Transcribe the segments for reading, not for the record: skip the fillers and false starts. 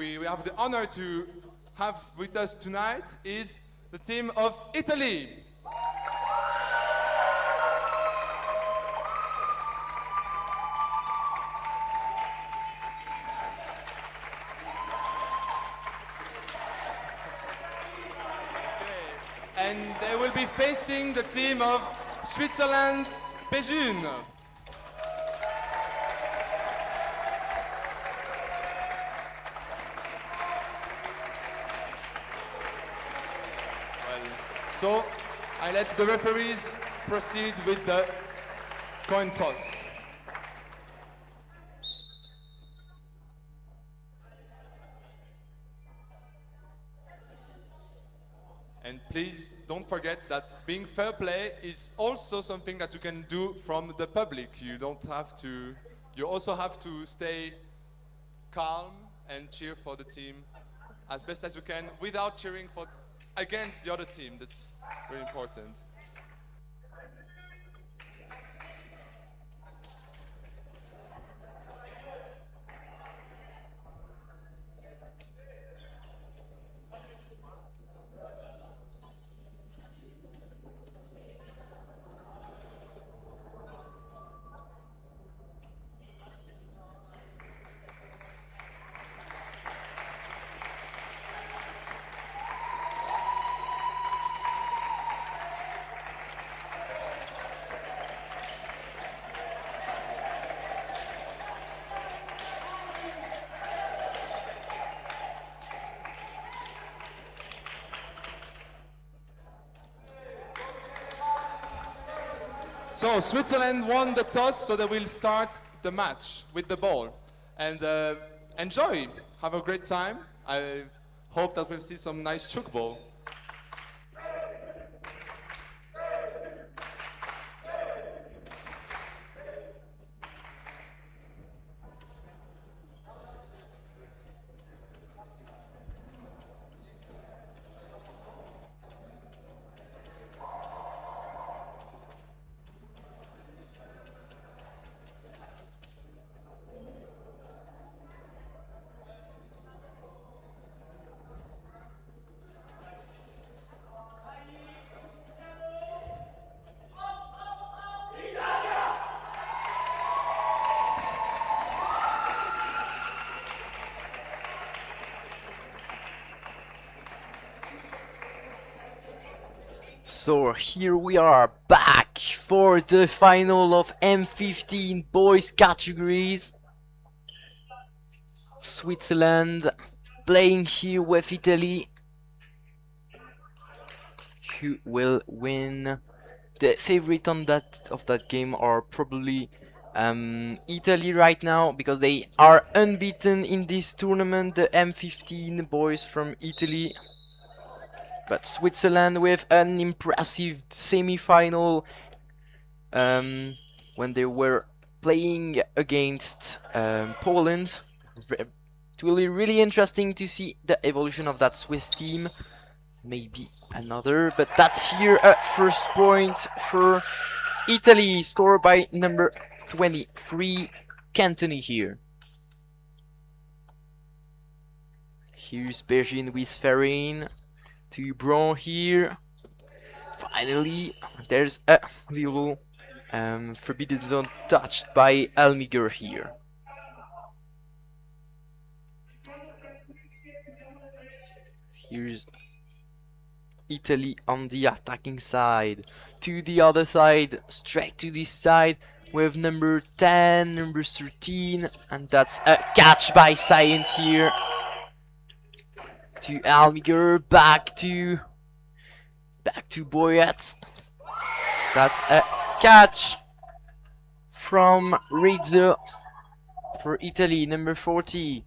we have the honor to have with us tonight is the team of Italy. And they will be facing the team of Switzerland, BEJUNE. So I let the referees proceed with the coin toss. And please don't forget that being fair play is also something that you can do from the public. You also have to stay calm and cheer for the team as best as you can without cheering against the other team. That's very important. So Switzerland won the toss, so they will start the match with the ball. And enjoy, have a great time. I hope that we'll see some nice tchoukball. So here we are back for the final of M15 boys categories. Switzerland playing here with Italy. Who will win? The favorite of that game are probably Italy right now, because they are unbeaten in this tournament, the M15 boys from Italy. But Switzerland with an impressive semi-final when they were playing against Poland. It will be really interesting to see the evolution of that Swiss team. Maybe another, but that's here a first point for Italy, scored by number 23, Cantoni here. Here's BEJUNE with Ferrin. To Bron here. Finally, there's a little forbidden zone touched by Almiger here. Here's Italy on the attacking side. To the other side, straight to this side with number 10, number 13, and that's a catch by Saint here. To Almiger, back to Boyet. That's a catch from Rizzo for Italy, number 40.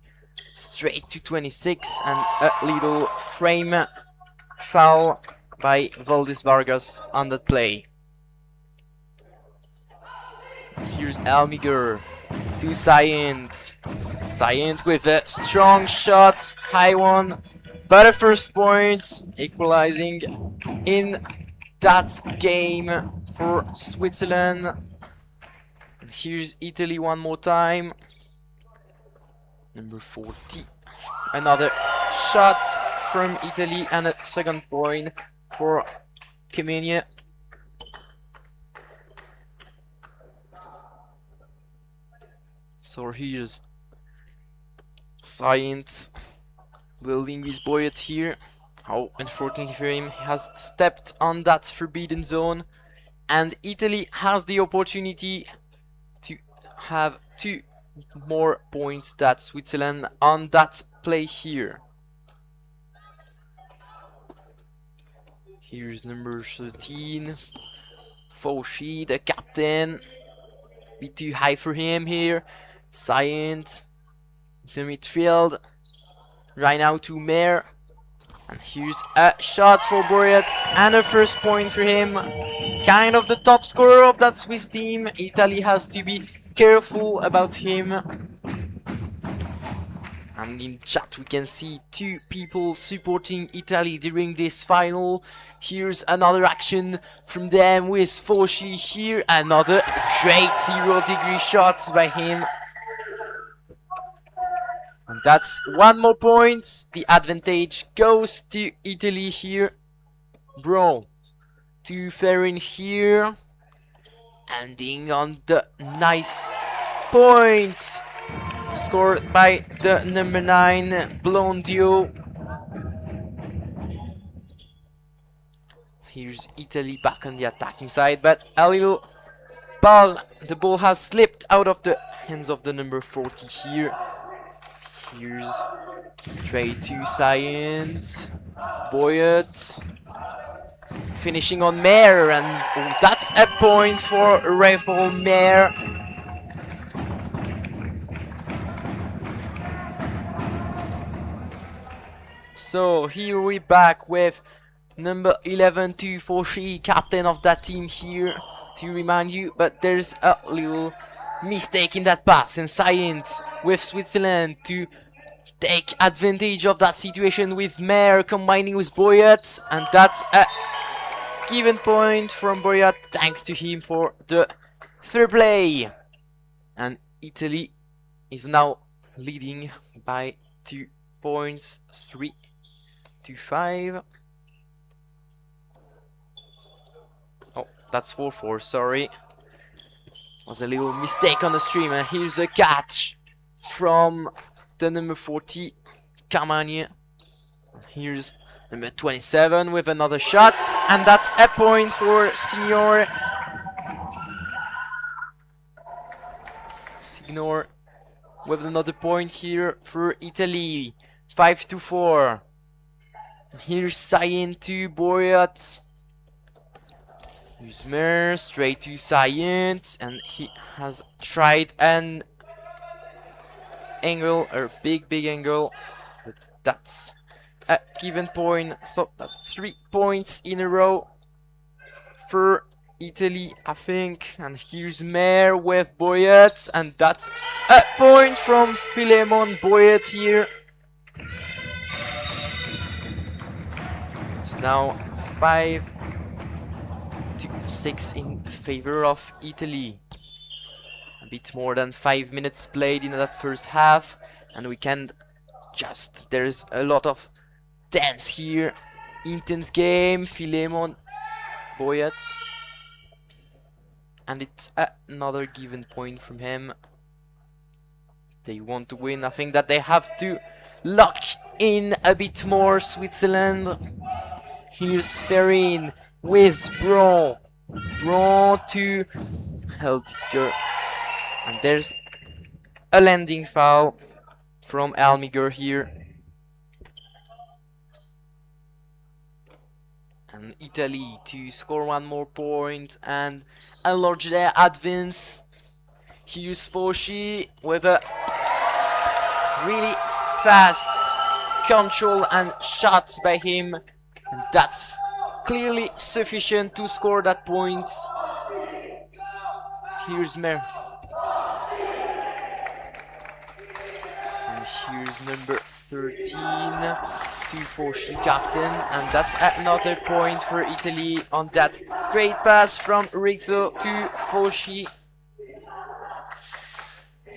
Straight to 26, and a little frame foul by Valdis Vargas on that play. Here's Almiger to Saint. Saint with a strong shot, high one. But a first point, equalizing in that game for Switzerland. And here's Italy one more time. Number 40. another shot from Italy and a second point for Kemenia. So here's Science building his buoyant here. Oh, unfortunately for him, he has stepped on that forbidden zone, and Italy has the opportunity to have 2 more points than Switzerland on that play here. Here's number 13, Fauci, the captain. Bit too high for him here. Science, the midfield. Right now to Mayer. And here's a shot for Boyats and a first point for him. Kind of the top scorer of that Swiss team. Italy has to be careful about him. And in chat we can see 2 people supporting Italy during this final. Here's another action from them with Fauci here. Another great 0-degree shot by him. And that's 1 more point. The advantage goes to Italy here. Bro to Ferrin here. Ending on the nice point scored by the number 9 Blondio. Here's Italy back on the attacking side, but a little ball. The ball has slipped out of the hands of the number 40 here. Here's straight to Science. Boyat finishing on Mayer, and that's a point for Rifle Mayer. So here we back with number 11 to Fauci, captain of that team here, to remind you, but there's a little mistake in that pass, and Science with Switzerland to take advantage of that situation with Mayer combining with Boyat, and that's a given point from Boyat, thanks to him for the fair play. And Italy is now leading by 2 points, 3-5. Oh, that's 4-4, sorry. Was a little mistake on the stream, and here's a catch from the number 40, Kamania. Here's number 27 with another shot, and that's a point for Signor. Signor with another point here for Italy, 5-4. Here's Cyan to Boyat. Here's Mer, straight to Cyan, and he has tried an angle, or big angle, but that's a given point. So that's 3 points in a row for Italy, I think. And here's Mer with Boyat, and that's a point from Philemon Boyat here. It's now 5-6 in favor of Italy. A bit more than 5 minutes played in that first half, and we can just, there's a lot of dance here. Intense game, Philemon Boyat, and it's another given point from him. They want to win. I think that they have to lock in a bit more, Switzerland. Here's Ferrin with Bron to Heldiger, and there's a landing foul from Almiger here. And Italy to score 1 more point and enlarge their advance. Here's Fauci with a really fast control and shots by him. And that's clearly sufficient to score that point. Here's Mer. And here's number 13 to Fauci, captain. And that's another point for Italy on that great pass from Rizzo to Fauci.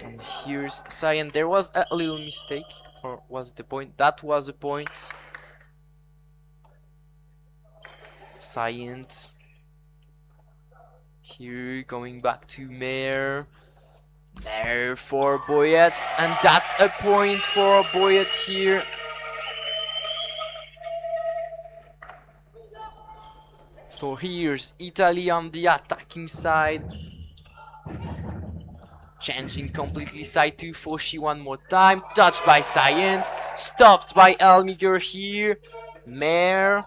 And here's Cyan. There was a little mistake Or was it the point? That was the point. Science. Here, going back to Mayor. There for Boyet, and that's a point for Boyet here. So here's Italy on the attacking side. Changing completely side to Foshi one more time. Touched by Scient. Stopped by Elmiger here. Mayor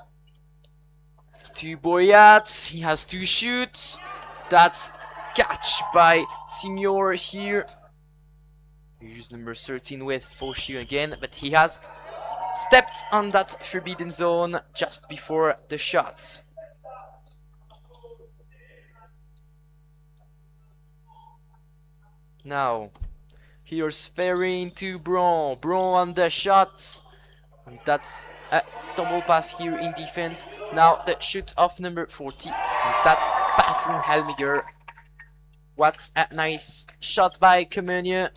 to Boyat. He has 2 shoots. That's catch by Senior here. Here's number 13 with Foshi again, but he has stepped on that forbidden zone just before the shot. Now, here's Ferry into Bron. Bron on the shot. And that's a double pass here in defense. Now the shoot of number 40. And that's passing Helmiger. What a nice shot by Comenia.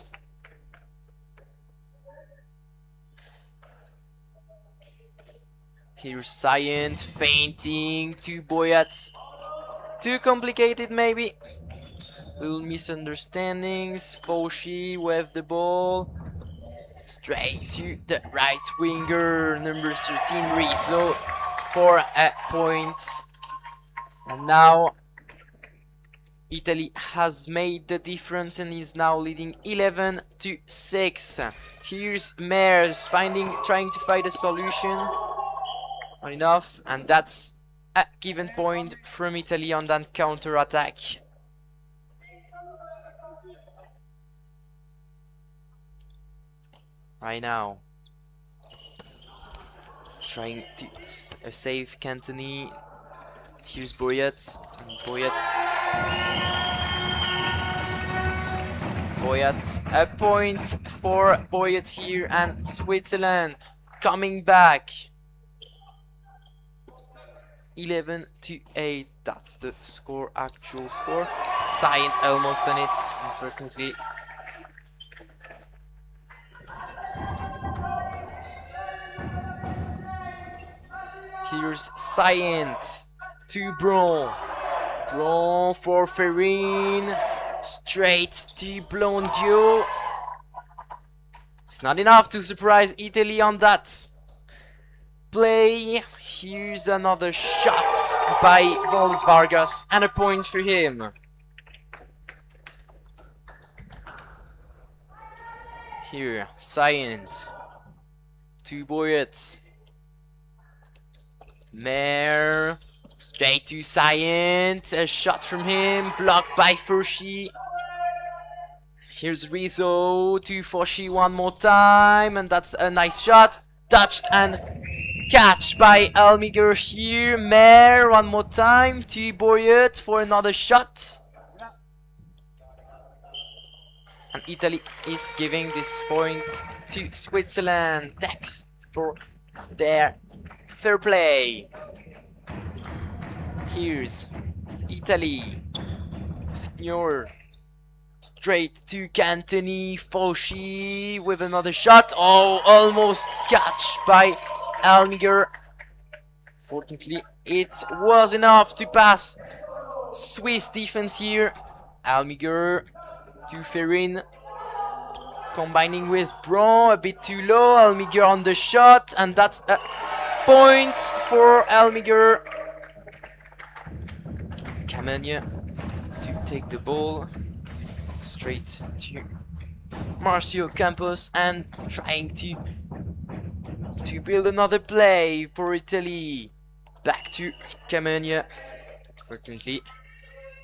Here's Scient fainting to Boyat. Too complicated maybe. Little misunderstandings. Foshi with the ball. Straight to the right winger. Number 13 Rizzo for a point. And now Italy has made the difference and is now leading 11-6. Here's Mares trying to find a solution. Not enough, and that's a given point from Italy on that counter attack. Right now, trying to save Cantoni. Here's Boyat. Boyat, a point for Boyat here, and Switzerland coming back. 11-8. That's the score, actual score. Scient almost done it, unfortunately. Here's Scient to Bron. Bron for Ferrin. Straight to Blondio. It's not enough to surprise Italy on that play. Here's another shot by Vols Vargas and a point for him. Here, Scient to Boyet. Mayor, straight to Scient, a shot from him, blocked by Foshi. Here's Rizzo to Foshi one more time, and that's a nice shot. Touched and catch by Elmiger here. Mayor one more time to Boyet for another shot. And Italy is giving this point to Switzerland. Thanks for their fair play. Here's Italy. Signor. Straight to Cantoni. Foshi with another shot. Oh, almost catch by Elmiger. Fortunately, it was enough to pass Swiss defense here. Elmiger to Ferrin. Combining with Bron, a bit too low. Elmiger on the shot, and that's a point for Elmiger. Camania to take the ball straight to Marcio Campos and trying to build another play for Italy. Back to Camania. Fortunately,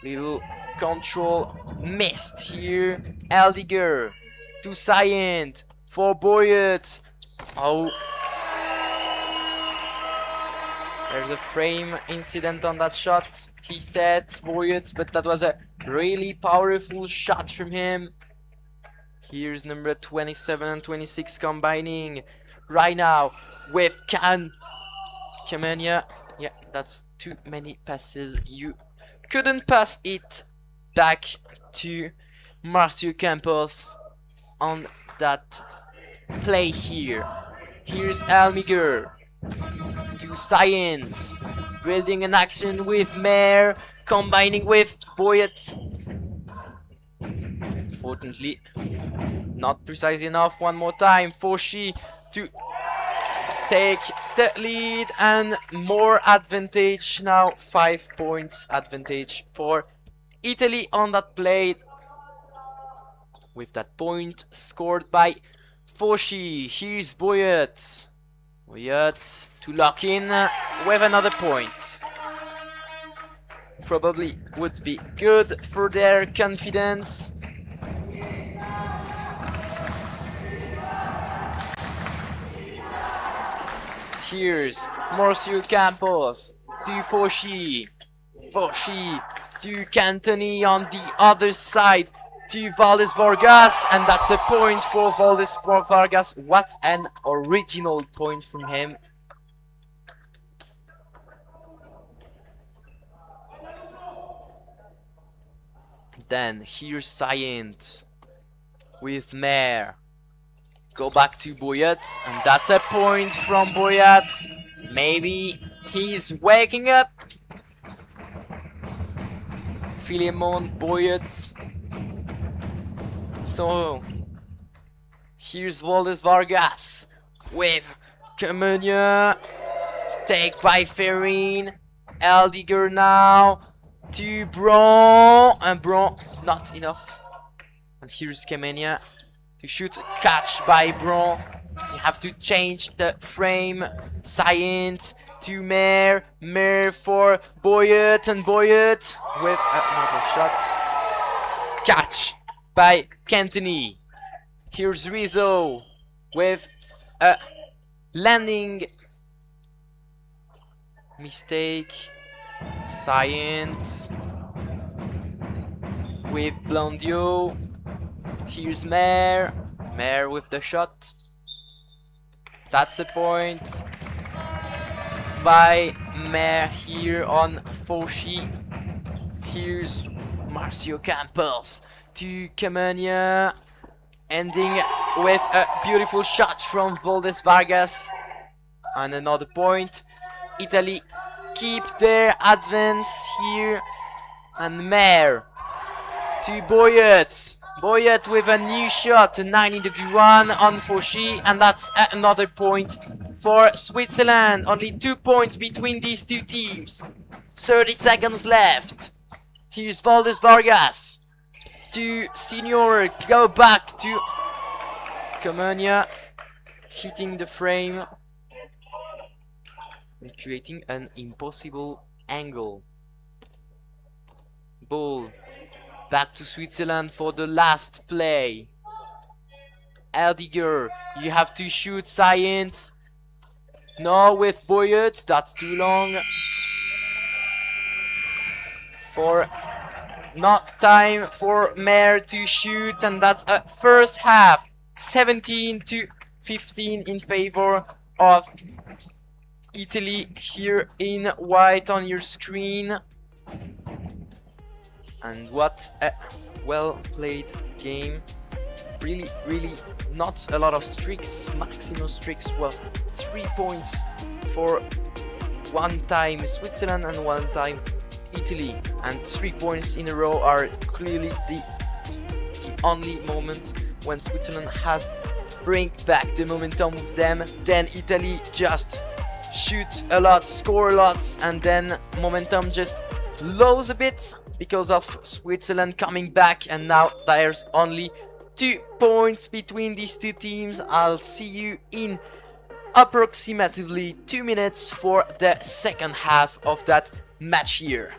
little control missed here. Eldiger to Scient for Boyet. Oh, there's a frame incident on that shot, he said, Boyet, but that was a really powerful shot from him. Here's number 27 and 26 combining right now with Camania. Yeah, that's too many passes. You couldn't pass it back to Marcio Campos on that play here. Here's Almiger to Science, building an action with Mare, combining with Boyet. Unfortunately, not precise enough. One more time for she to take the lead and more advantage now. 5 points advantage for Italy on that play, with that point scored by Foshi. Here's Boyet. Boyet to lock in with another point. Probably would be good for their confidence. Here's Marcio Campos to Foshi. Foshi to Cantoni on the other side to Valdes Vargas, and that's a point for Valdes Vargas. What an original point from him. Then here's Science with Mare. Go back to Boyet, and that's a point from Boyet. Maybe he's waking up. Philemon Boyet. So here's Valdes Vargas with Camunia. Take by Ferrin. Eldiger now to Bron, and Bron not enough. And here's Camunia to shoot, catch by Bron. You have to change the frame. Science to Mare. Mare for Boyet, and Boyet with another shot. Catch by Cantoni. Here's Rizzo with a landing mistake. Science with Blondio. Here's Mare. Mare with the shot. That's a point by Mare here on Foshi. Here's Marcio Campos to Camunia, ending with a beautiful shot from Valdes Vargas. And another point. Italy keep their advance here. And Mare to Boyet. Boyet with a new shot, a 90-degree one on Foshi, and that's another point for Switzerland. Only 2 points between these two teams. 30 seconds left. Here's Valdes Vargas to Senior. Go back to Camunia, hitting the frame and creating an impossible angle. Ball back to Switzerland for the last play. Eldiger, you have to shoot. Science. No, with Boyet, that's too long. For not time for Mare to shoot, and that's a first half. 17 to 15 in favor of Italy here in white on your screen. And what a well played game. Really not a lot of streaks. Maximum streaks was 3 points for one time Switzerland and one time Italy, and 3 points in a row are clearly the only moment when Switzerland has bring back the momentum with them. Then Italy just shoots a lot, score lots, and then momentum just lows a bit because of Switzerland coming back, and now there's only 2 points between these two teams. I'll see you in approximately 2 minutes for the second half of that match here.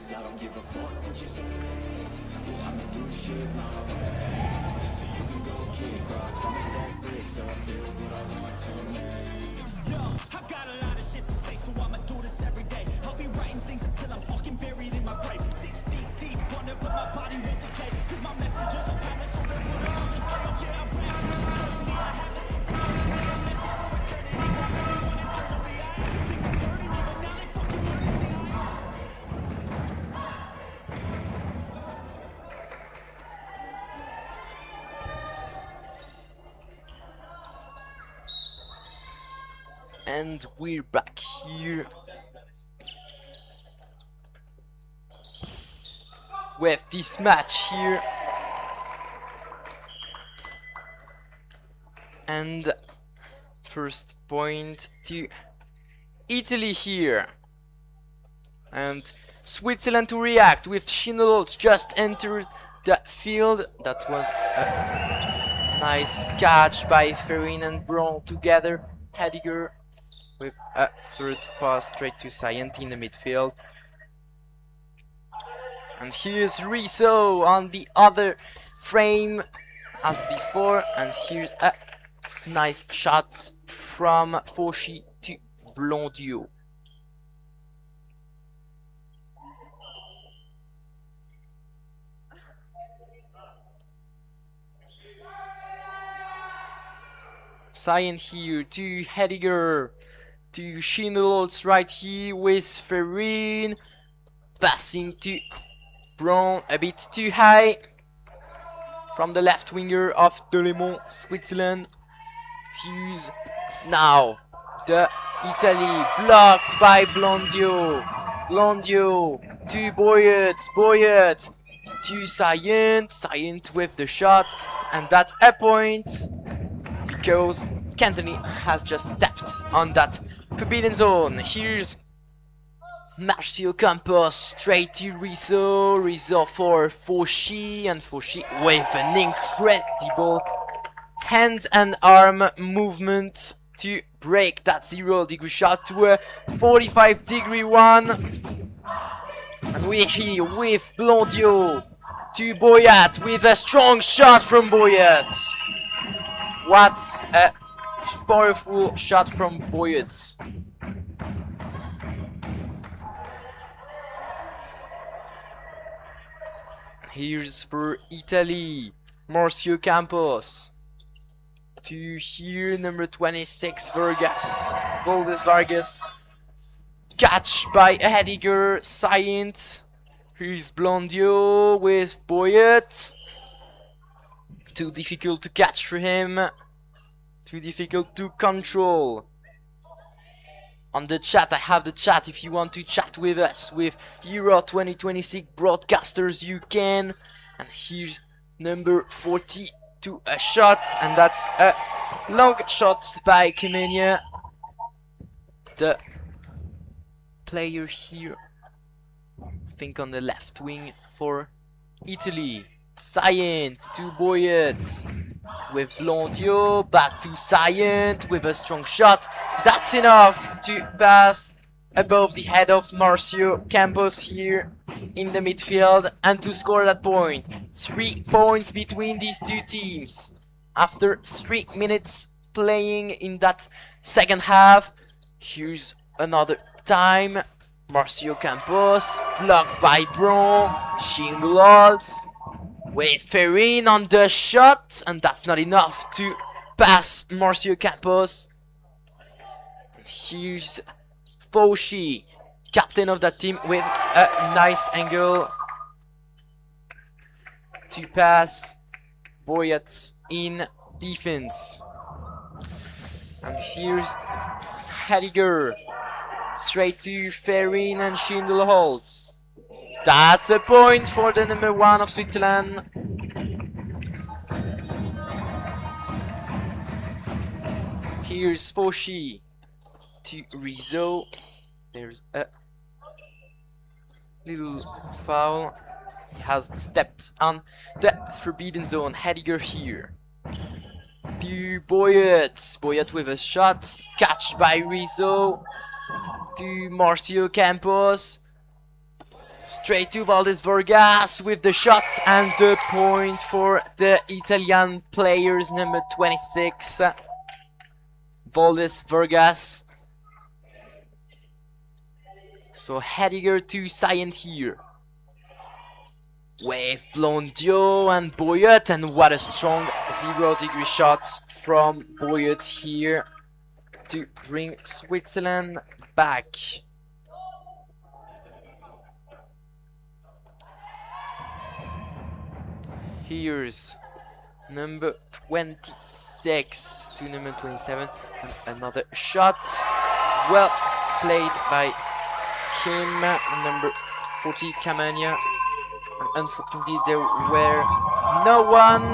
cause I don't give a fuck what you say. Yeah, I'ma do shit my way. So you can go kick rocks, I'ma stack bricks up, build what I want to make. Yo, I got a lot of shit to say, so I'ma do this every day. I'll be writing things until I'm fucking buried in my grave. 6 feet deep, wonder but my body won't decay. Cause my messages are timeless, so they'll put them on display. Oh yeah, I rap with the certainty, I have a sense of urgency. A message for eternity, I really want eternally. I had to pick the dirt in me, but now they fucking learn to see And we're back here with this match here. And first point to Italy here. And Switzerland to react with Schindler just entered the field. That was a nice catch by Ferin and Braun together. Hediger with a third pass straight to Sayenti in the midfield. And here's Rizzo on the other frame as before. And here's a nice shot from Fauchy to Blondiot. Sayent here to Hediger. To Schindler's right here with Ferin. Passing to Braun a bit too high. From the left winger of Delémont, Switzerland. Here's now the Italy blocked by Blondiot. Blondiot to Boyet. Boyet to Sayent. Sayent with the shot. And that's a point. Because Cantoni has just stepped on that forbidden zone. Here's Marcio Campos straight to Rizzo. Rizzo for Fauchy, and Fauchy with an incredible hand and arm movement to break that 0-degree shot to a 45-degree one. And we're here with Blondiot to Boyat with a strong shot from Boyat. What a powerful shot from Boyat. Here's for Italy, Marcio Campos. To here, number 26, Valdes Vargas. Catch by Hediger, Sayent. Here's Blondiot with Boyat. Too difficult to catch for him. Too difficult to control. On the chat, I have the chat. If you want to chat with us, with Euro 2026 broadcasters, you can. And here's number 42, a shot. And that's a long shot by Kemenia. The player here, I think on the left wing for Italy. Sayent to Boyet with Blondiot, back to Sayent with a strong shot. That's enough to pass above the head of Marcio Campos here in the midfield and to score that point. 3 points between these two teams. After 3 minutes playing in that second half, here's another time. Marcio Campos blocked by Braun. Schindler's with Ferin on the shot, and that's not enough to pass Marcio Campos. And here's Fauchy, captain of that team, with a nice angle to pass Boyat in defense. And here's Hediger, straight to Ferin and Schindlerholz. That's a point for the number 1 of Switzerland. Here's Fauchy to Rizzo. There's a little foul. He has stepped on the forbidden zone. Hediger here. To Boyat. Boyat with a shot. Catch by Rizzo. To Marcio Campos. Straight to Valdes Vargas with the shot and the point for the Italian players, number 26, Valdes Vargas. So Hediger to Science here. With Blondio and Boyet, and what a strong 0-degree shot from Boyet here to bring Switzerland back. Here's number 26 to number 27, and another shot, well played by him, number 40 Camania, and unfortunately there were no one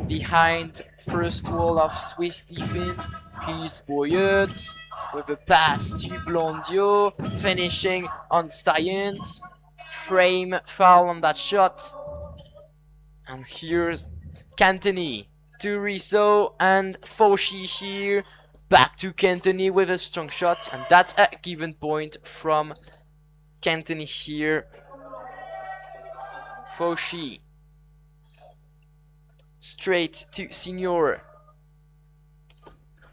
behind first wall of Swiss defense. Here's Boyet with a pass to Blondio, finishing on Science, frame foul on that shot. And here's Cantoni to Risso and Fauchy here. Back to Cantoni with a strong shot, and that's a given point from Cantoni here. Fauchy. Straight to Signor.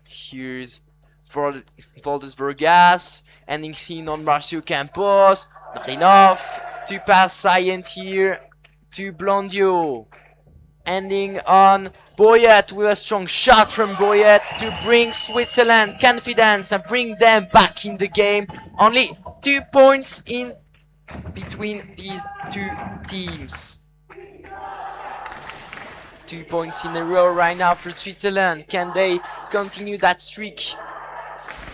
Here's Valdes Vargas, ending scene on Marcio Campos. Not enough to pass Science here to Blondio, ending on Boyet with a strong shot from Boyet to bring Switzerland confidence and bring them back in the game. Only 2 points in between these two teams. 2 points in a row right now for Switzerland. Can they continue that streak?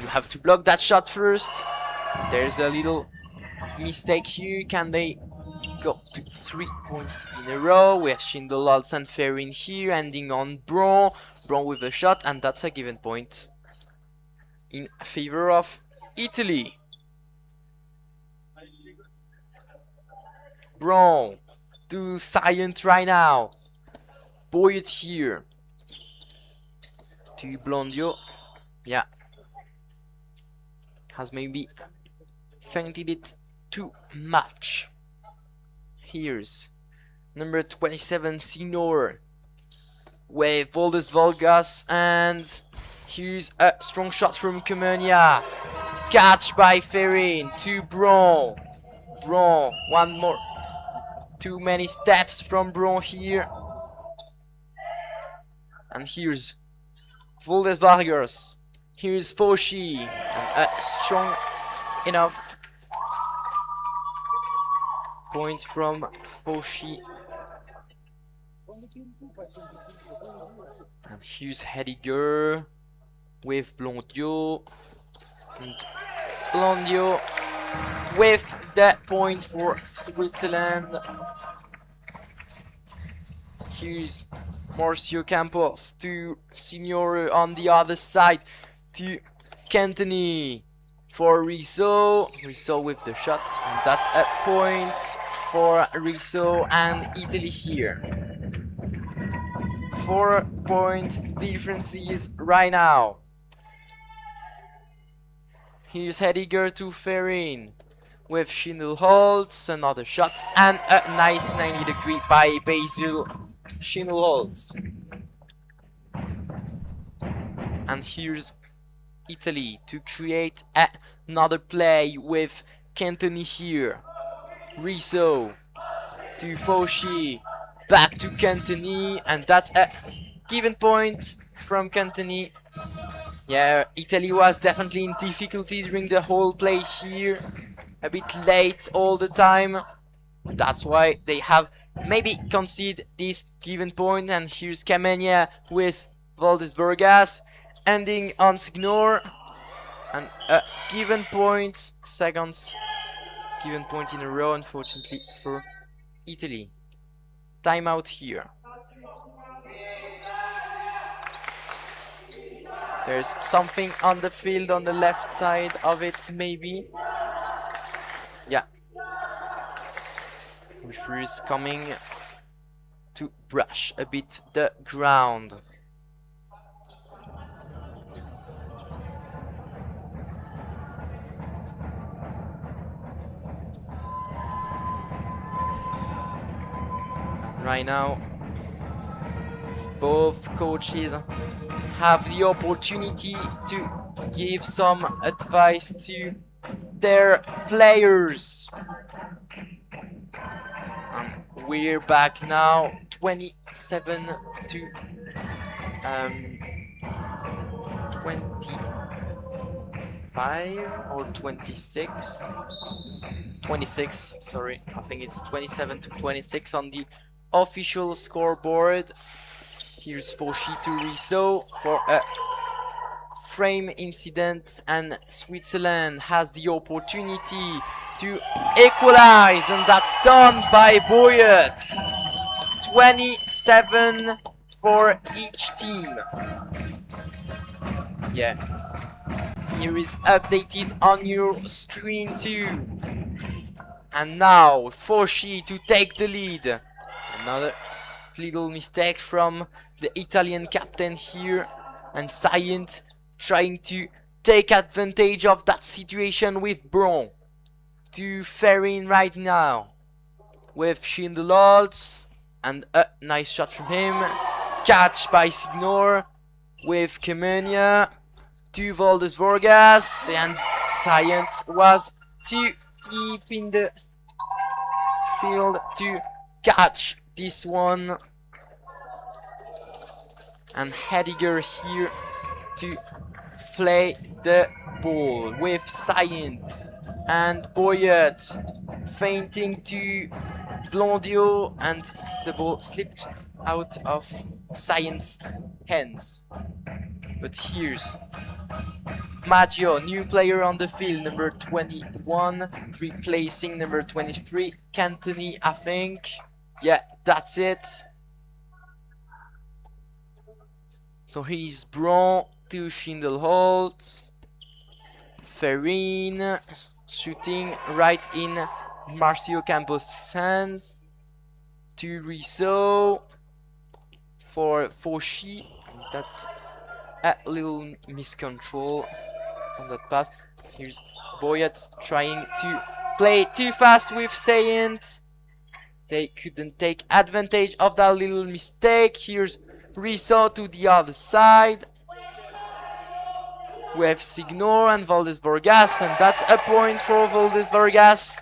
You have to block that shot first. There's a little mistake here. Can they go to 3 points in a row? We have Schindler-Lolz and Ferrin here, ending on Braun. Braun with a shot, and that's a given point in favor of Italy. Braun to Science right now. Boyet here to Blondio. Yeah, has maybe fainted it too much. Here's number 27 Sinor with Valdes Vargas, and here's a strong shot from Camania. Catch by Ferrin to Braun. Braun, one more. Too many steps from Braun here. And here's Valdes Vargas. Here's Fauchy. And a strong enough point from Fauchy. And here's Hediger with Blondio. And Blondio with the point for Switzerland. Here's Marcio Campos to Signore on the other side to Cantoni for Risso. Risso with the shot, and that's a point for Risso and Italy here. 4 point differences right now. Here's Hediger to Ferrin with Schindler-Lolz, another shot, and a nice 90-degree by Basil Schindler-Lolz. And here's Italy to create another play with Cantoni here. Risso to Fauchy, back to Cantoni, and that's a given point from Cantoni. Yeah, Italy was definitely in difficulty during the whole play here. A bit late all the time. That's why they have maybe conceded this given point. And here's Camania with Valdes Vargas, ending on Signor. And a given point, seconds given point in a row, unfortunately for Italy. Timeout here. There's something on the field on the left side of it, maybe. Yeah. Referee is coming to brush a bit the ground. right now. Both coaches have the opportunity to give some advice to their players. And we're back now, 27 to 25 or 26. 26, sorry, I think it's 27 to 26 on the official scoreboard. Here's Fauchy to Riso for a frame incident, and Switzerland has the opportunity to equalize, and that's done by Boyet. 27 for each team. Yeah. Here is updated on your screen too. And now Fauchy to take the lead. Another little mistake from the Italian captain here, and Science trying to take advantage of that situation with Bron to Ferrin right now with Schindelholz, and a nice shot from him. Catch by Signor with Kemenia to Valdes Vargas, and Science was too deep in the field to catch this one. And Hediger here to play the ball with Science, and Boyet feinting to Blondio, and the ball slipped out of Science's hands. But here's Maggio, new player on the field, number 21, replacing number 23, Cantoni, I think. Yeah, that's it. So he's Bron to Schindelholz. Ferrin shooting right in Marcio Campos' hands. To Riso for Fauchy. That's a little miscontrol on that pass. Here's Boyet trying to play too fast with Sayent. They couldn't take advantage of that little mistake. Here's Riso to the other side with Signor and Valdes Vargas, and that's a point for Valdes Vargas.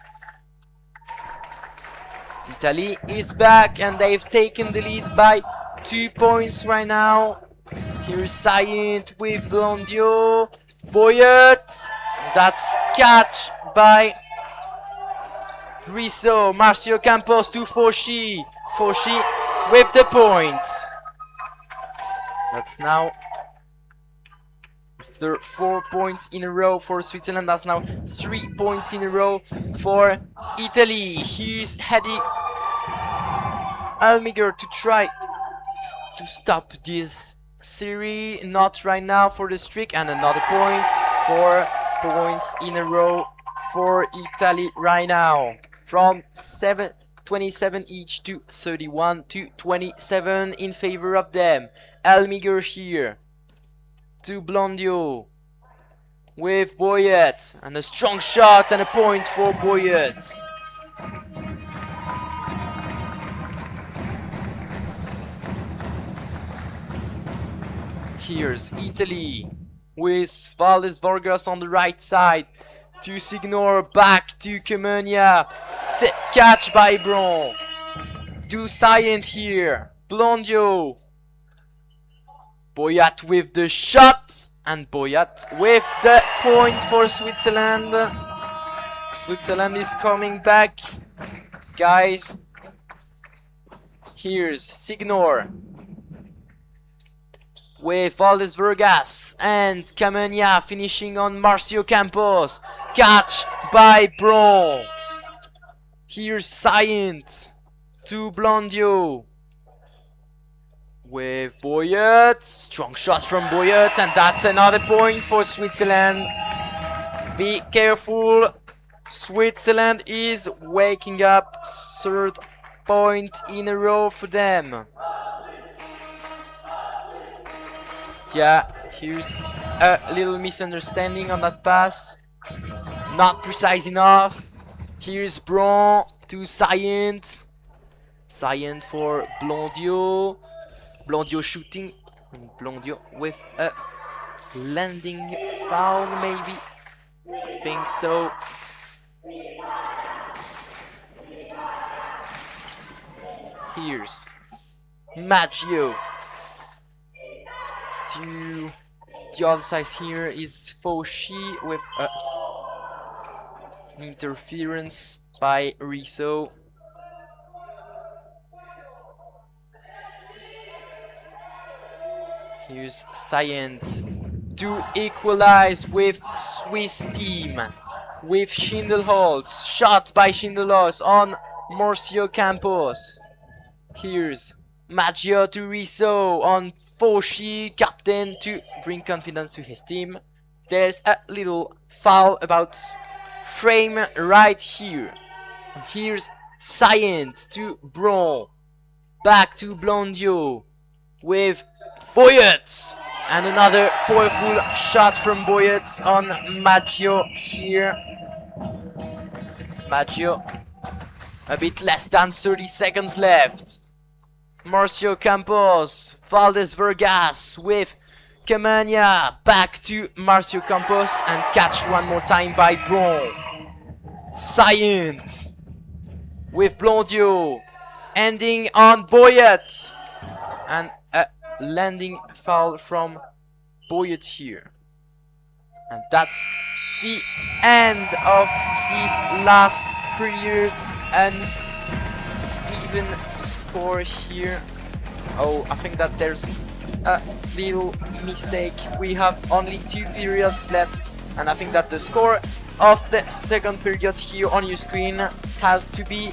Italy is back, and they've taken the lead by 2 points right now. Here's Science with Blondio. Boyet, that's catch by Riso. Marcio Campos to Fauchy. Fauchy with the point. That's now, after 4 points in a row for Switzerland, that's now 3 points in a row for Italy. Here's Hedi Almiger to try to stop this series. Not right now for the streak, and another point. 4 points in a row for Italy right now. From 27 each to 31 to 27 in favor of them. Almiger here to Blondio with Boyet, and a strong shot and a point for Boyet. Here's Italy with Valdes Vargas on the right side to Signor, back to Kemenia. Catch by Bron. Do Science here. Blondio. Boyet with the shot, and Boyet with the point for Switzerland. Switzerland is coming back, guys. Here's Signor with Valdes Vargas, and Kemenia finishing on Marcio Campos. Catch by Bron. Here's Science to Blondio with Boyet. Strong shot from Boyet, and that's another point for Switzerland. Be careful. Switzerland is waking up. 3rd point in a row for them. Yeah, here's a little misunderstanding on that pass. Not precise enough. Here's Bron to Science. Cyan for Blondio. Blondio shooting. Blondio with a landing foul, maybe. I think so. Here's Maggio. To the other side here is Fauchi with a interference by Riso. Here's Scient to equalize with Swiss team. With Schindelholz, shot by Schindelholz on Morcio Campos. Here's Maggio to Riso on Fauchi, captain, to bring confidence to his team. There's a little foul about frame right here. And here's Scient to Bron. Back to Blondio with Boyet. And another powerful shot from Boyet on Maggio here. Maggio, a bit less than 30 seconds left. Marcio Campos, Valdes Vergas with Camania, back to Marcio Campos and catch one more time by Bron. Scient with Blondio, ending on Boyet, and a landing foul from Boyet here. And that's the end of this last period. And even score here. Oh, I think that there's a little mistake. We have only 2 periods left, and I think that the score of the second period here on your screen has to be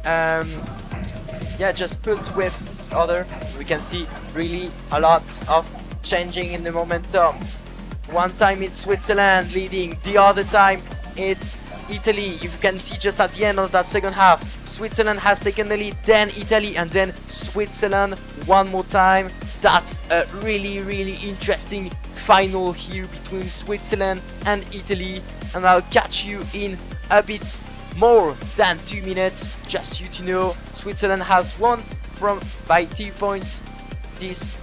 yeah, just put with the other. We can see really a lot of changing in the momentum. One time it's Switzerland leading, the other time it's Italy. You can see just at the end of that second half, Switzerland has taken the lead, then Italy, and then Switzerland one more time. That's a really, really interesting final here between Switzerland and Italy. And I'll catch you in a bit more than 2 minutes. Just you to know, Switzerland has won by 2 points this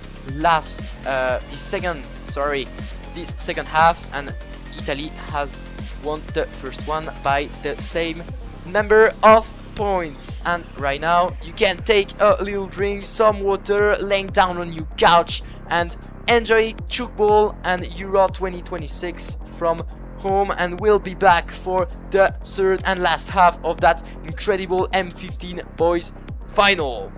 second half, and Italy has won the first one by the same number of points. And right now you can take a little drink, some water, laying down on your couch and enjoy Tchoukball and Euro 2026 from home, and we'll be back for the third and last half of that incredible M15 boys final.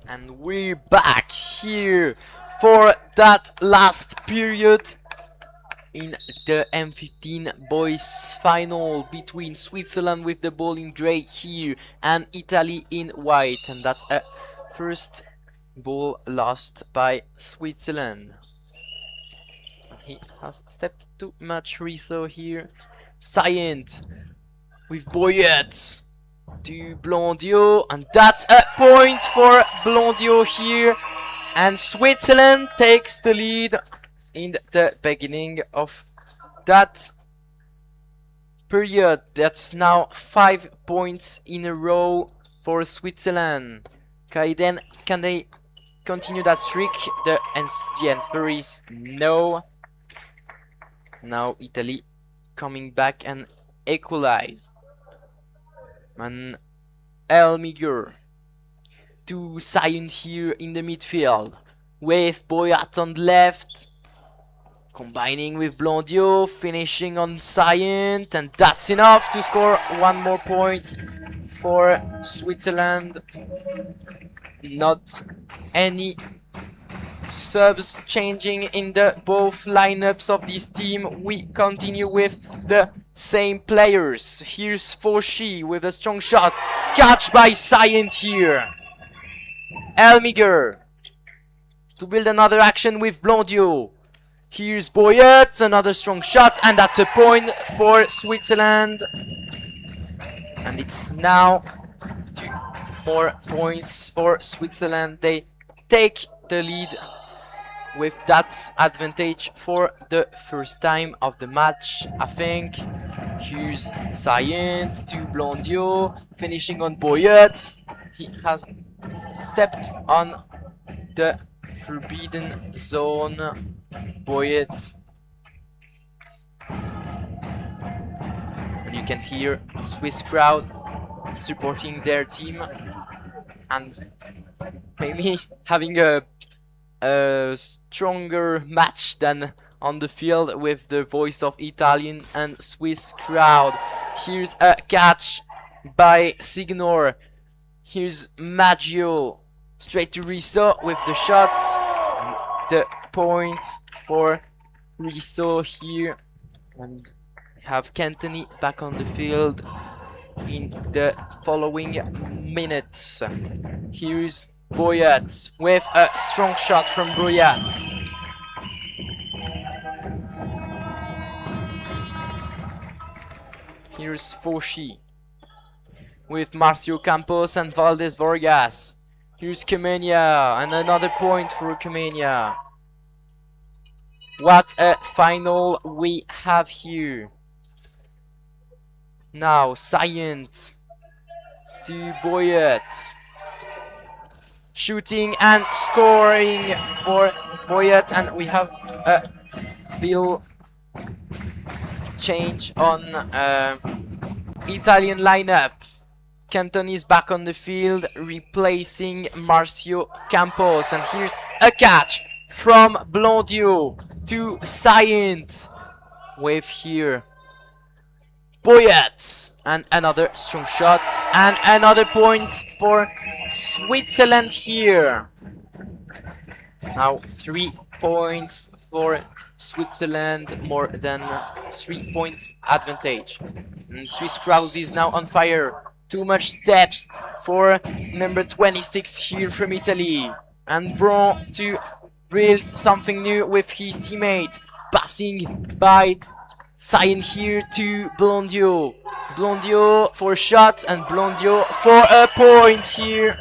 And we're back here for that last period. in the M15 boys final between Switzerland with the ball in grey here and Italy in white, and that's a first ball lost by Switzerland. He has stepped too much. Riso here. Scient with Boyet to Blondio, and that's a point for Blondio here. And Switzerland takes the lead in the beginning of that period. That's now 5 points in a row for Switzerland. Can they continue that streak? The answer is no. Now Italy coming back and equalize. And Elmiger to Scient here in the midfield with Boyat on the left, combining with Blondio, finishing on Scient, and that's enough to score 1 more point for Switzerland. Not any subs changing in the both lineups of this team. We continue with the same players. Here's Fauchy with a strong shot, catch by Scient here. Elmiger to build another action with Blondio. Here's Boyet, another strong shot, and that's a point for Switzerland. And it's now 2 more points for Switzerland. They take the lead with that advantage for the first time of the match, I think. Here's Scient to Blondio, finishing on Boyet. He has stepped on the forbidden zone. Boyet. And you can hear Swiss crowd supporting their team and maybe having a stronger match than on the field with the voice of Italian and Swiss crowd. Here's a catch by Signor. Here's Maggio straight to Riso with the shots. The points for Riso here, and we have Cantoni back on the field in the following minutes. Here's Boyat with a strong shot from Boyat. Here's Fauchy with Marcio Campos and Valdez Vargas. Here's Kemenia, and another point for Kemenia. What a final we have here. Now Scient to Boyet. Shooting and scoring for Boyet, and we have a little change on Italian lineup. Cantoni is back on the field, replacing Marcio Campos, and here's a catch from Blondio to Scient with here Boyet, and another strong shot, and another point for Switzerland here. Now 3 points for Switzerland, more than 3 points advantage. And Swiss crowd is now on fire. Too much steps for number 26 here from Italy. And Bron to build something new with his teammate. Passing by Scient here to Blondio. Blondio for a shot, and Blondio for a point here.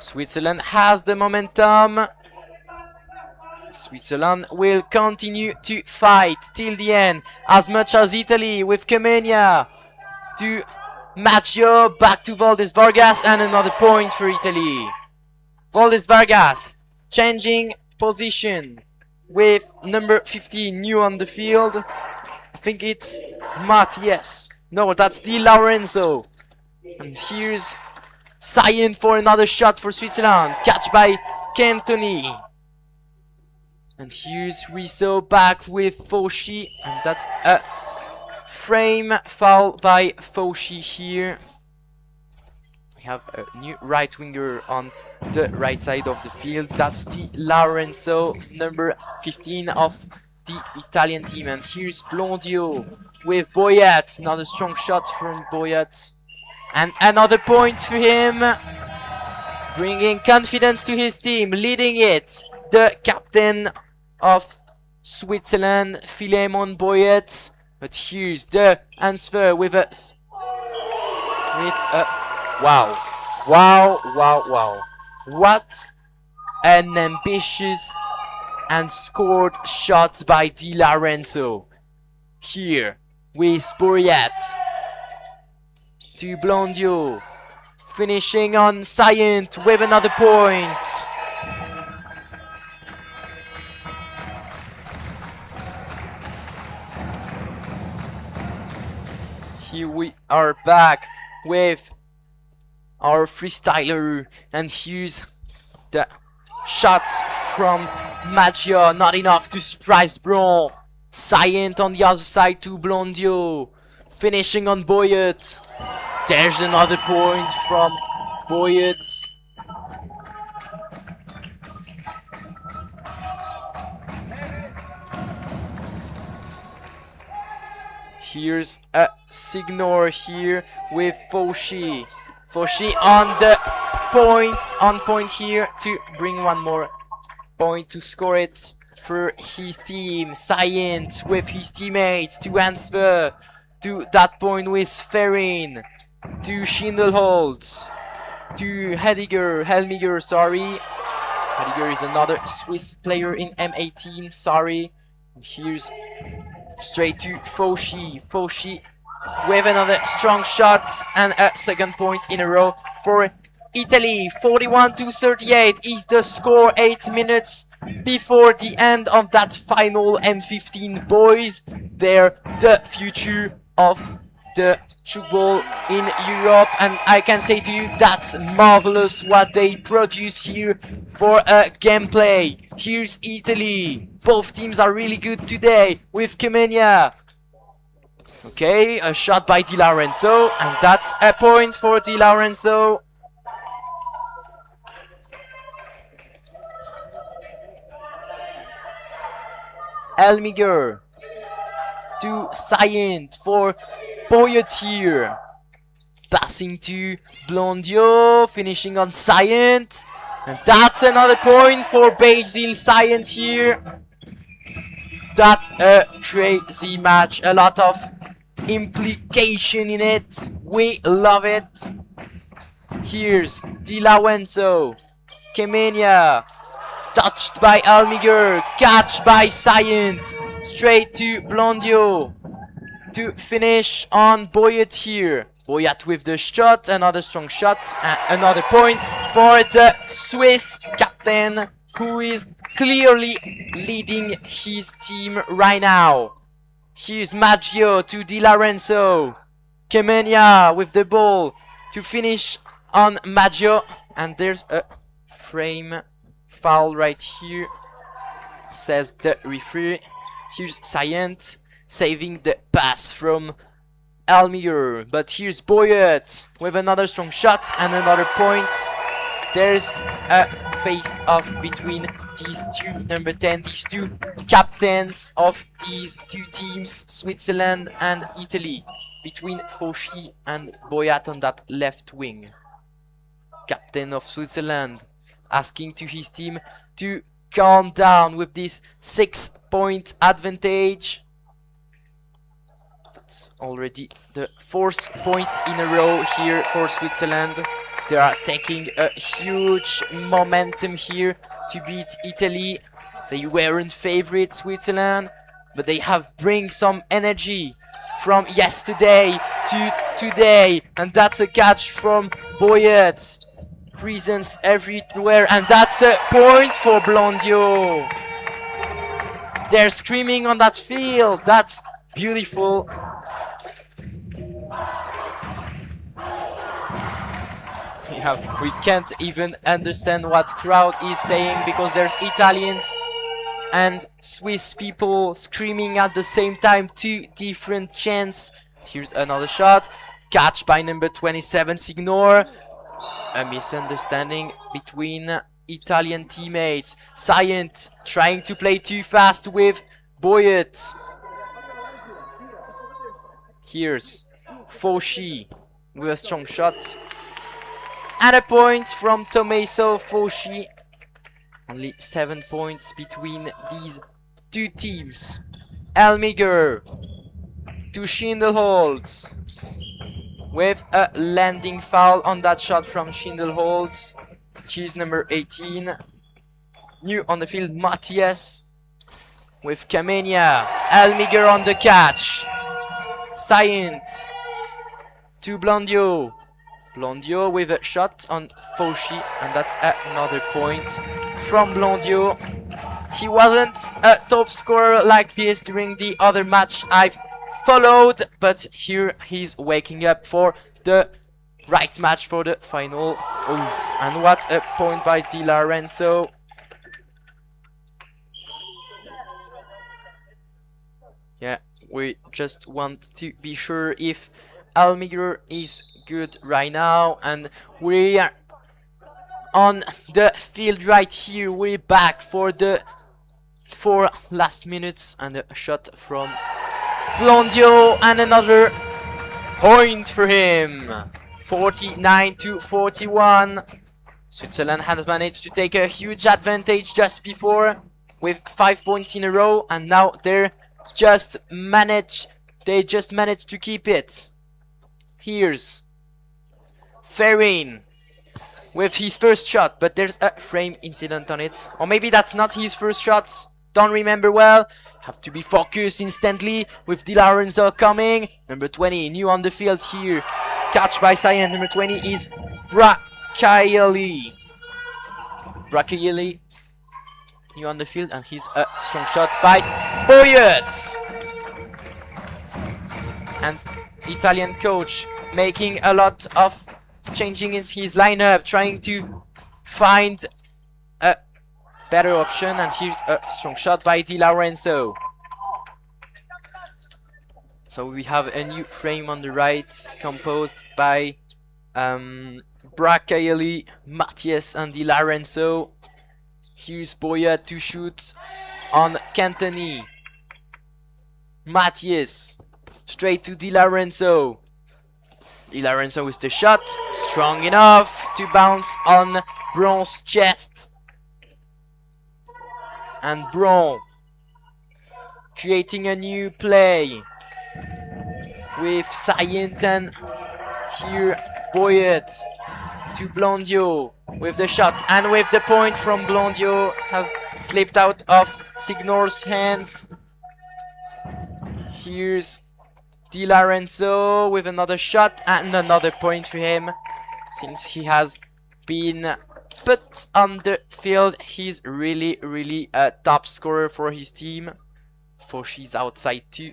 Switzerland has the momentum. Switzerland will continue to fight till the end, as much as Italy with Kemenia to Maggio, back to Valdez Vargas, and another point for Italy. Valdez Vargas changing position with number 15 new on the field. I think it's Matt, yes. No, that's Di Lorenzo. And here's Scient for another shot for Switzerland. Catch by Cantoni. And here's Riso back with Fauchy. And that's a frame foul by Fauchy here. We have a new right winger on the right side of the field. That's Di Lorenzo, number 15 of the Italian team. And here's Blondio with Boyat. Another strong shot from Boyat. And another point for him. Bringing confidence to his team, leading it. The captain of Switzerland, Philemon Boyat. But here's the answer with a wow. What an ambitious and scored shot by Di Lorenzo. Here with Boyat to Blondio, finishing on Saint with another point. Here we are back with our freestyler, and here's the shot from Maggio, not enough to surprise Bron. Saint on the other side to Blondio, finishing on Boyat. There's another point from Boyat. Here's a Signor here with Fauchy. Fauchy on point here to bring one more point to score it for his team. Saint with his teammates to answer to that point with Ferrin, to Schindelholz, to Helmiger, sorry. Hediger is another Swiss player in M18, sorry. And here's straight to Fauchy. Fauchy with another strong shot and a second point in a row for Italy. 41-38 is the score, 8 minutes before the end of that final M15. Boys, they're the future of the Tchoukball in Europe, and I can say to you that's marvelous what they produce here for a gameplay. Here's Italy. Both teams are really good today with Kemenia. Okay, a shot by Di Lorenzo, and that's a point for Di Lorenzo. Elmiger to Saint for Boyat here. Passing to Blondio, finishing on Saint. And that's another point for Basil Saint here. That's a crazy match. A lot of implication in it. We love it. Here's Di Lorenzo. Kemenia. Touched by Almiger. Catch by Saint. Straight to Blondio. To finish on Boyat here. Boyat with the shot, another strong shot, another point for the Swiss captain, who is clearly leading his team right now. Here's Maggio to Di Lorenzo. Kemenia with the ball to finish on Maggio, and there's a frame foul right here, says the referee. Here's Saint saving the pass from Almiger, but here's Boyat with another strong shot and another point. There's a face-off between these two, number 10, these two captains of these two teams, Switzerland and Italy, between Fauchy and Boyat on that left wing. Captain of Switzerland asking to his team to calm down with this 6-point advantage. That's already the 4th point in a row here for Switzerland. They are taking a huge momentum here to beat Italy. They weren't favorite, Switzerland, but they have bring some energy from yesterday to today, and that's a catch from Boyat. Presence everywhere, and that's a point for Blondio. They're screaming on that field. That's beautiful. We can't even understand what crowd is saying, because there's Italians and Swiss people screaming at the same time, two different chants. Here's another shot, catch by number 27 Signor. a misunderstanding between Italian teammates. Scient trying to play too fast with Boyet. Here's Fauchy with a strong shot. And a point from Tomaso Fauchy. Only 7 points between these two teams. Elmiger to Schindelholz with a landing foul on that shot from Schindelholz. Here's number 18. New on the field, Matthias with Kamenia. Elmiger on the catch. Scient to Blondio. Blondio with a shot on Fauchy, and that's another point from Blondio. He wasn't a top scorer like this during the other match I've followed, but here he's waking up for the right match for the final. Oof. And what a point by Di Lorenzo. Yeah, we just want to be sure if Elmiger is good right now, and we are on the field right here. We're back for the 4 last minutes, and a shot from Blondio, and another point for him. 49 to 41. Switzerland has managed to take a huge advantage just before with 5 points in a row, and now they just managed to keep it. Here's Ferrin with his first shot, but there's a frame incident on it. Or maybe that's not his first shot. Don't remember well. Have to be focused instantly with Di Lorenzo coming. Number 20, new on the field here. Catch by Scient. Number 20 is Braccaeli. Braccaeli, new on the field, and he's a strong shot by Boyet. And Italian coach making a lot of changing in his lineup, trying to find a better option, and here's a strong shot by Di Lorenzo. So we have a new frame on the right, composed by Braccaeli, Matthias, and Di Lorenzo. Here's Boyet to shoot on Cantoni. Matthias straight to Di Lorenzo. Di Lorenzo with the shot, strong enough to bounce on Bron's chest. And Bron creating a new play with Scient, and here Boyet to Blondio with the shot, and with the point from Blondio has slipped out of Signor's hands. Here's Di Lorenzo with another shot, and another point for him. Since he has been put on the field, he's really a top scorer for his team. Fauchy's outside too,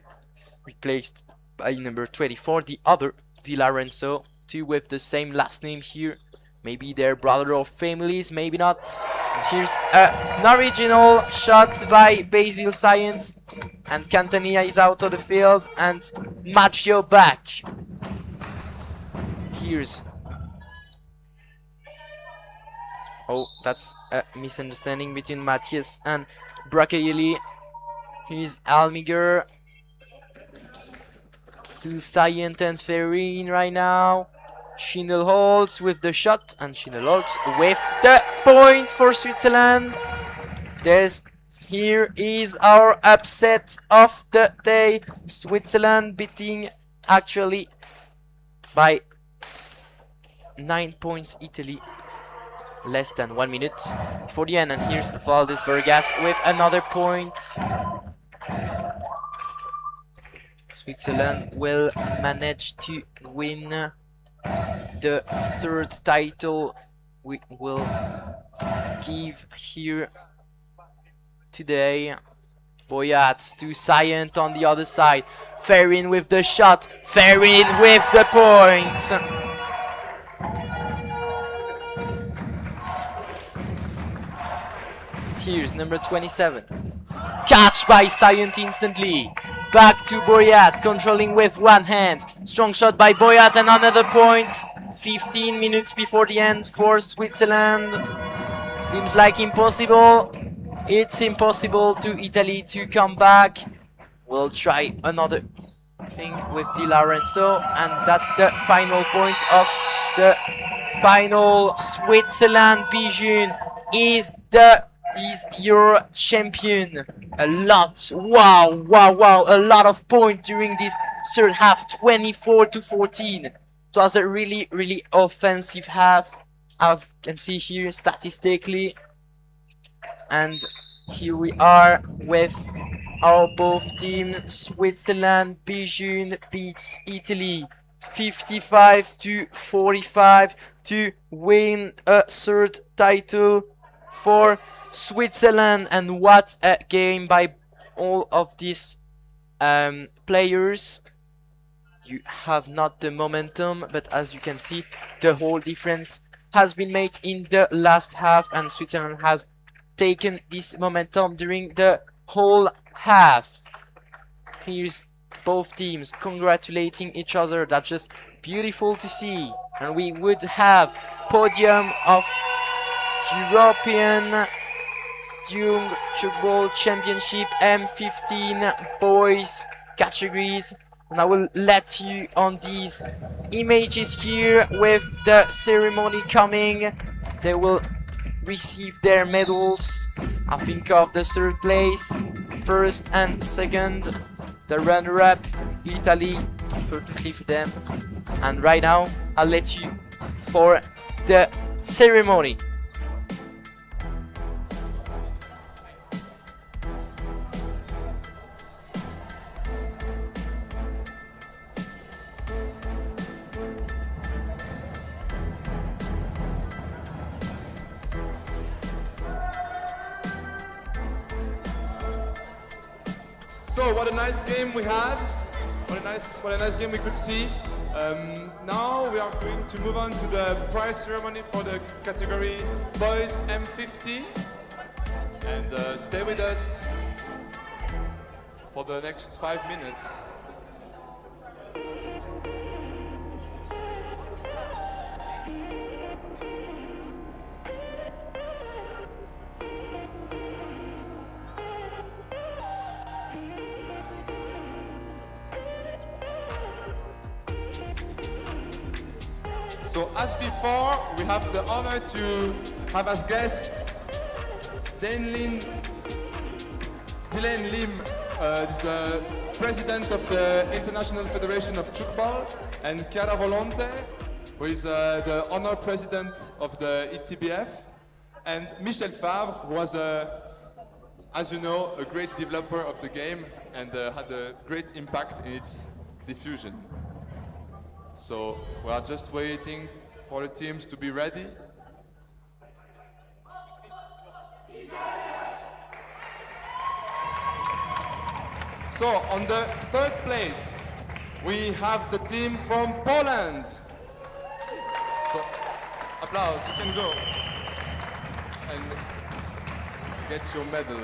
replaced by number 24, the other Di Lorenzo. Two with the same last name here. Maybe they're brother or families, maybe not. And here's an original shot by Basil Scient. And Cantania is out of the field, and Maggio back. Here's... Oh, that's a misunderstanding between Matthias and Braccaeli. Here's Elmiger to Scient and Ferrin right now. Schindelholz with the shot, and Schindelholz with the point for Switzerland. Here is our upset of the day. Switzerland beating actually by 9 points Italy. Less than 1 minute before the end, and here's Valdez Vargas with another point. Switzerland will manage to win the third title we will give here today. Boyet to Scient on the other side. Ferrin with the shot. Ferrin with the point. Here's number 27. Catch by Scient instantly. Back to Boyet, controlling with one hand. Strong shot by Boyet, and another point. 15 minutes before the end for Switzerland. Seems like impossible. It's impossible to Italy to come back. We'll try another thing with Di Lorenzo, and that's the final point of the final. Switzerland BEJUNE is Euro champion. A lot, wow, a lot of points during this third half, 24-14. It was a really offensive half, as you can see here statistically. And here we are with our both teams. Switzerland BEJUNE beats Italy 55-45 to win a third title for Switzerland. And what a game by all of these players. You have not the momentum, but as you can see, the whole difference has been made in the last half, and Switzerland has taken this momentum during the whole half. Here's both teams congratulating each other. That's just beautiful to see. And we would have podium of European Youth Tchoukball Championship M15 boys categories. And I will let you on these images here with the ceremony coming. They will receive their medals. I think of the third place, first and second, the runner-up, Italy, unfortunately for them. And right now, I'll let you for the ceremony. So what a nice game we had. What a nice game we could see. Now we are going to move on to the prize ceremony for the category boys M15. And stay with us for the next 5 minutes. So as before, we have the honor to have as guest Dylan Lim, is the president of the International Federation of Tchoukball, and Chiara Volonte, who is the honor president of the ETBF, and Michel Favre, who was, as you know, a great developer of the game and had a great impact in its diffusion. So we are just waiting for the teams to be ready. So on the third place, we have the team from Poland. So applause, you can go and get your medal.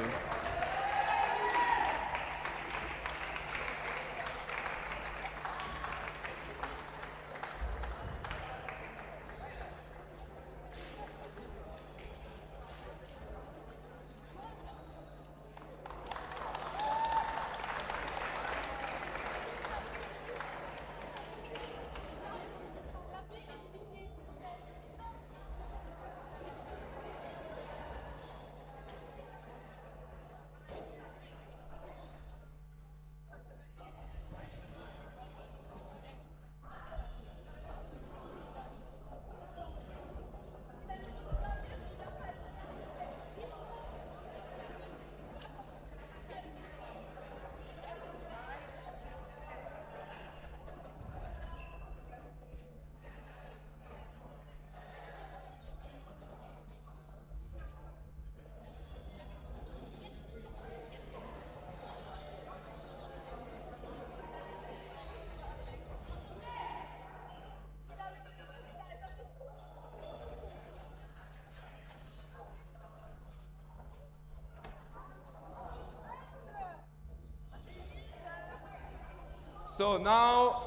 So now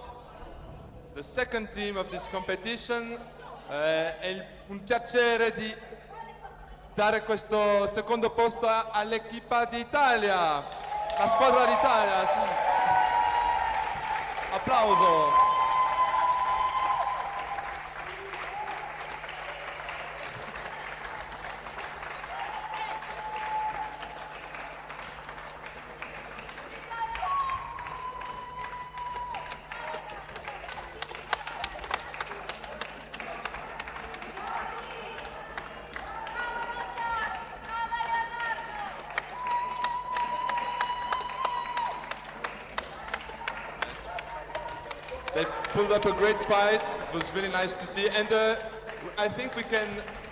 the second team of this competition. È un piacere di dare questo secondo posto all'equipa d'Italia, la squadra d'Italia. Sì. Applauso. They've pulled up a great fight. It was really nice to see. And I think we can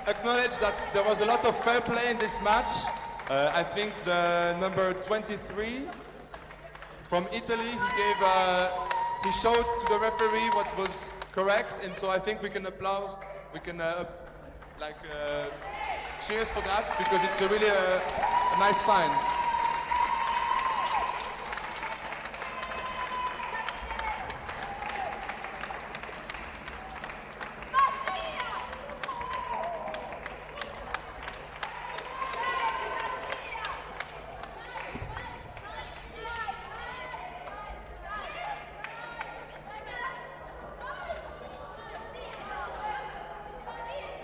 acknowledge that there was a lot of fair play in this match. I think the number 23 from Italy, he showed to the referee what was correct. And so I think we can applaud, we can cheers for that, because it's a really a nice sign.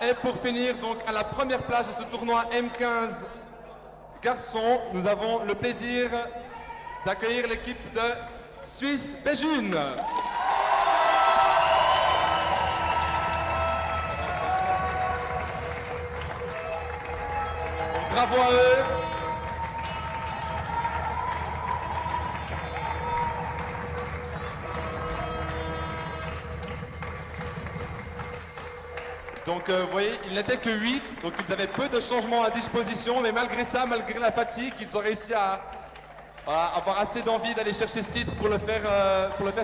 Et pour finir, donc, à la première place de ce tournoi M15 garçons, nous avons le plaisir d'accueillir l'équipe de Swiss BEJUNE. Bravo à eux. Donc vous voyez, ils n'étaient que 8, donc ils avaient peu de changements à disposition, mais malgré ça, malgré la fatigue, ils ont réussi à avoir assez d'envie d'aller chercher ce titre pour le faire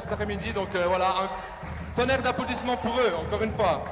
cet après-midi. Donc voilà, un tonnerre d'applaudissements pour eux, encore une fois.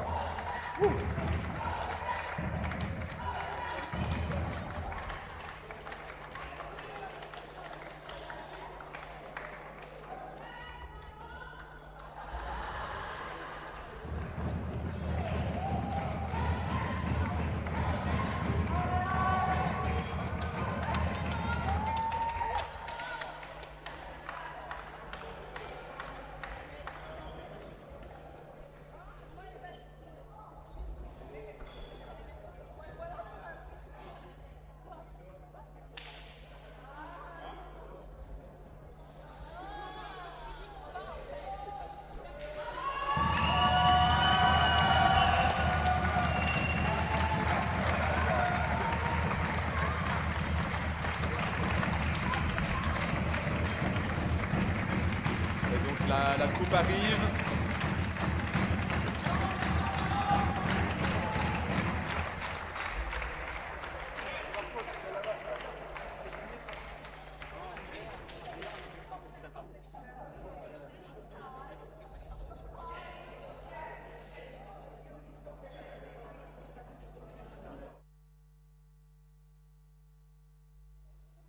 La coupe arrive.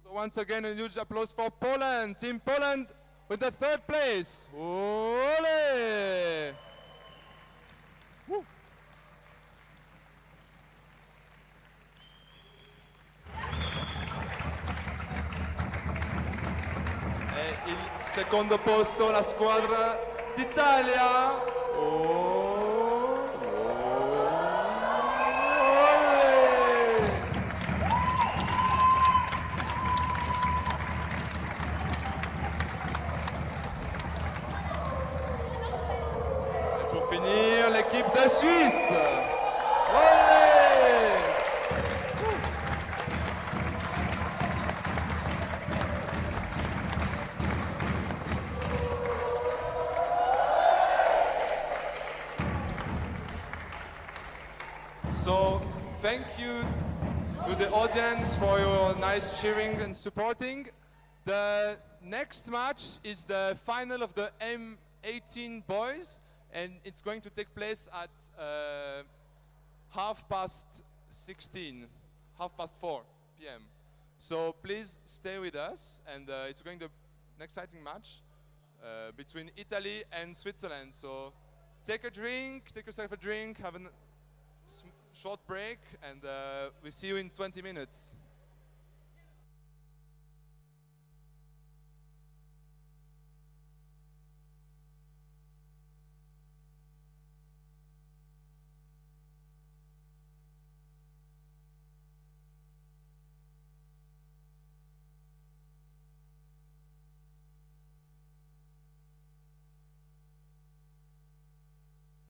So once again, a huge applause for Poland, Team Poland, with the third place. Ole! Woo. E il secondo posto la squadra d'Italia. L'équipe de Suisse. Olé! So, thank you to the audience for your nice cheering and supporting. The next match is the final of the M18 boys. And it's going to take place at 4 p.m. So please stay with us, and it's going to be an exciting match between Italy and Switzerland. So take a drink, take yourself a drink, have a short break, and we see you in 20 minutes.